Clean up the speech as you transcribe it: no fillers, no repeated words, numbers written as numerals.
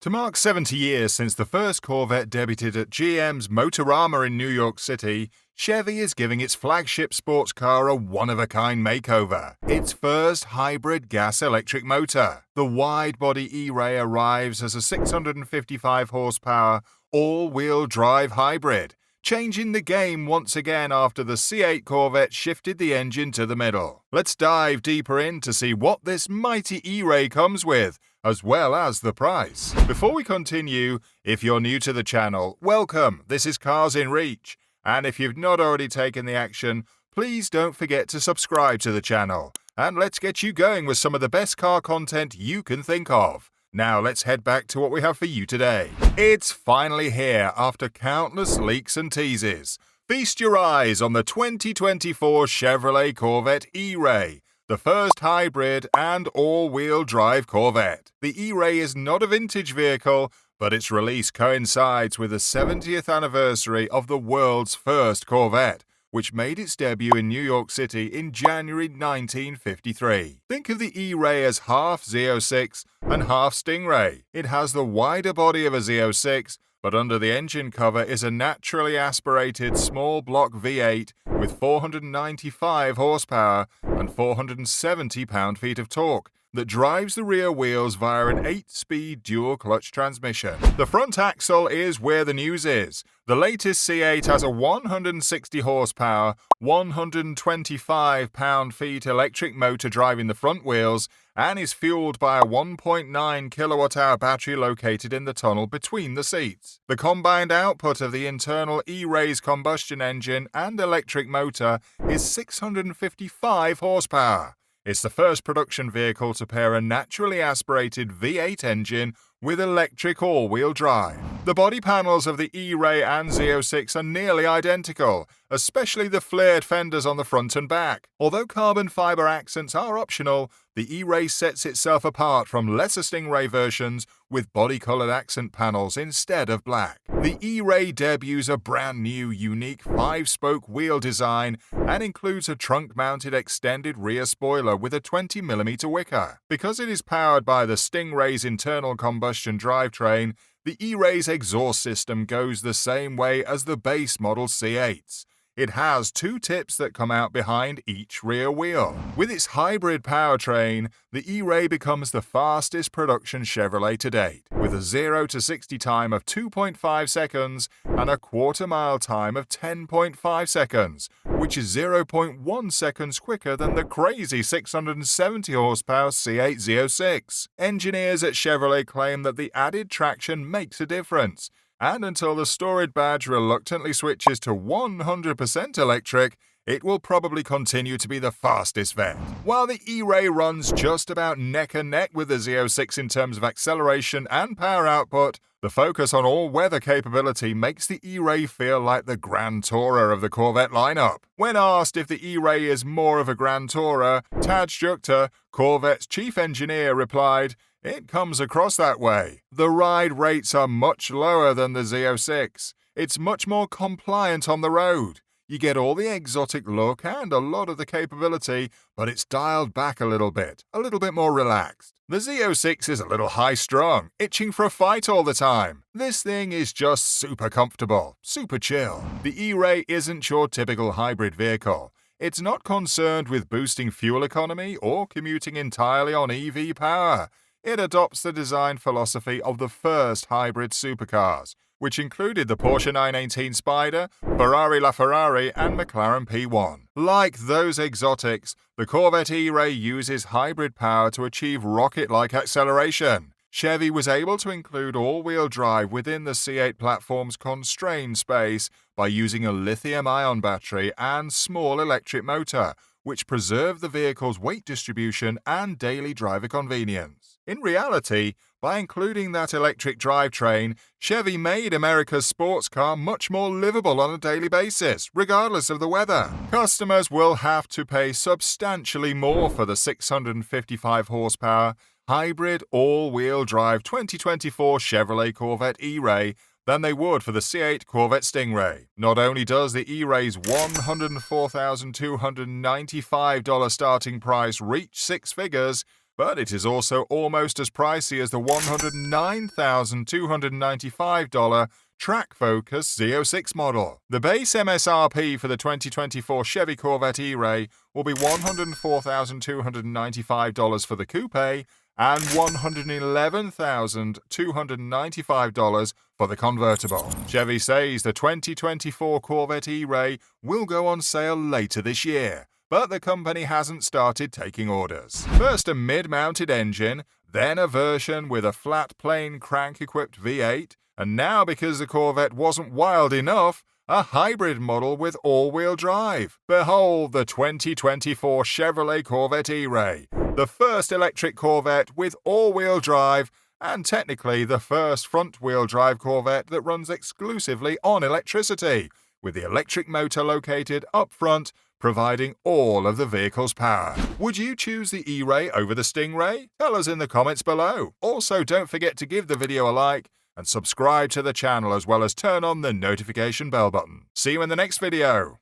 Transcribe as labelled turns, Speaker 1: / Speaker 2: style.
Speaker 1: To mark 70 years since the first Corvette debuted at GM's Motorama in New York City, Chevy is giving its flagship sports car a one-of-a-kind makeover. Its first hybrid gas-electric motor. The wide-body E-Ray arrives as a 655 horsepower, all-wheel drive hybrid, changing the game once again after the C8 Corvette shifted the engine to the middle. Let's dive deeper in to see what this mighty E-Ray comes with, as well as the price. Before we continue, if you're new to the channel, welcome, this is Cars in Reach, and if you've not already taken the action, please don't forget to subscribe to the channel, and let's get you going with some of the best car content you can think of. Now let's head back to what we have for you today. It's finally here after countless leaks and teases. Feast your eyes on the 2024 Chevrolet Corvette E-Ray, the first hybrid and all-wheel drive Corvette. The E-Ray is not a vintage vehicle, but its release coincides with the 70th anniversary of the world's first Corvette, which made its debut in New York City in January 1953. Think of the E-Ray as half Z06 and half Stingray. It has the wider body of a Z06, but under the engine cover is a naturally aspirated small block V8 with 495 horsepower and 470 pound-feet of torque that drives the rear wheels via an 8-speed dual-clutch transmission. The front axle is where the news is. The latest C8 has a 160 horsepower, 125 pound-feet electric motor driving the front wheels and is fueled by a 1.9 kilowatt-hour battery located in the tunnel between the seats. The combined output of the internal E-Ray's combustion engine and electric motor is 655 horsepower. It's the first production vehicle to pair a naturally aspirated V8 engine with electric all-wheel drive. The body panels of the E-Ray and Z06 are nearly identical, especially the flared fenders on the front and back. Although carbon fiber accents are optional, the E-Ray sets itself apart from lesser Stingray versions with body-colored accent panels instead of black. The E-Ray debuts a brand new, unique 5-spoke wheel design and includes a trunk-mounted extended rear spoiler with a 20mm wicker. Because it is powered by the Stingray's internal combustion drivetrain, the E-Ray's exhaust system goes the same way as the base model C8's. It has two tips that come out behind each rear wheel. With its hybrid powertrain, the E-Ray becomes the fastest production Chevrolet to date, with a 0 to 60 time of 2.5 seconds and a quarter-mile time of 10.5 seconds, which is 0.1 seconds quicker than the crazy 670 horsepower C8 Z06. Engineers at Chevrolet claim that the added traction makes a difference, and until the storage badge reluctantly switches to 100% electric, it will probably continue to be the fastest vet. While the E-Ray runs just about neck and neck with the Z06 in terms of acceleration and power output, the focus on all-weather capability makes the E-Ray feel like the Grand Tourer of the Corvette lineup. When asked if the E-Ray is more of a Grand Tourer, Tad Schukter, Corvette's chief engineer, replied, "It comes across that way. The ride rates are much lower than the Z06. It's much more compliant on the road. You get all the exotic look and a lot of the capability, but it's dialed back a little bit more relaxed. The Z06 is a little high-strung, itching for a fight all the time. This thing is just super comfortable, super chill." The E-Ray isn't your typical hybrid vehicle. It's not concerned with boosting fuel economy or commuting entirely on EV power. It adopts the design philosophy of the first hybrid supercars, which included the Porsche 918 Spider, Ferrari LaFerrari, and McLaren P1. Like those exotics, the Corvette E-Ray uses hybrid power to achieve rocket-like acceleration. Chevy was able to include all-wheel drive within the C8 platform's constrained space by using a lithium-ion battery and small electric motor, which preserved the vehicle's weight distribution and daily driver convenience. In reality, by including that electric drivetrain, Chevy made America's sports car much more livable on a daily basis, regardless of the weather. Customers will have to pay substantially more for the 655 horsepower, hybrid all-wheel drive 2024 Chevrolet Corvette E-Ray than they would for the C8 Corvette Stingray. Not only does the E-Ray's $104,295 starting price reach six figures, but it is also almost as pricey as the $109,295 Track Focus Z06 model. The base MSRP for the 2024 Chevy Corvette E-Ray will be $104,295 for the coupe and $111,295 for the convertible. Chevy says the 2024 Corvette E-Ray will go on sale later this year, but the company hasn't started taking orders. First a mid-mounted engine, then a version with a flat plane crank-equipped V8, and now, because the Corvette wasn't wild enough, a hybrid model with all-wheel drive. Behold the 2024 Chevrolet Corvette E-Ray, the first electric Corvette with all-wheel drive, and technically the first front-wheel drive Corvette that runs exclusively on electricity, with the electric motor located up front, providing all of the vehicle's power. Would you choose the E-Ray over the Stingray? Tell us in the comments below. Also, don't forget to give the video a like and subscribe to the channel, as well as turn on the notification bell button. See you in the next video.